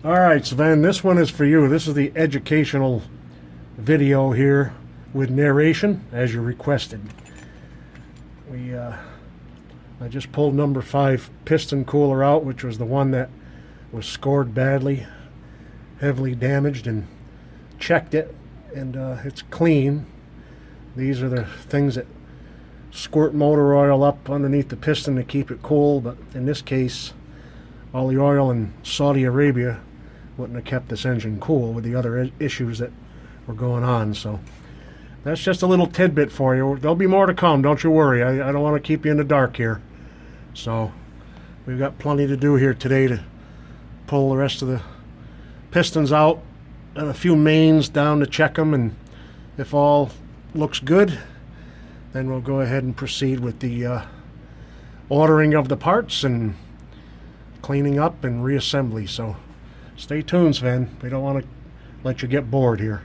Alright, Sven, this one is for you. This is the educational video here with narration, as you requested. I just pulled number 5 piston cooler out, which was the one that was scored badly, heavily damaged, and checked it, and it's clean. These are the things that squirt motor oil up underneath the piston to keep it cool, but in this case, all the oil in Saudi Arabia wouldn't have kept this engine cool with the other issues that were going on. So that's just a little tidbit for you. There'll be more to come, don't you worry. I don't want to keep you in the dark here. So we've got plenty to do here today to pull the rest of the pistons out and a few mains down to check them, and if all looks good, then we'll go ahead and proceed with the ordering of the parts and cleaning up and reassembly. So stay tuned, Sven. We don't want to let you get bored here.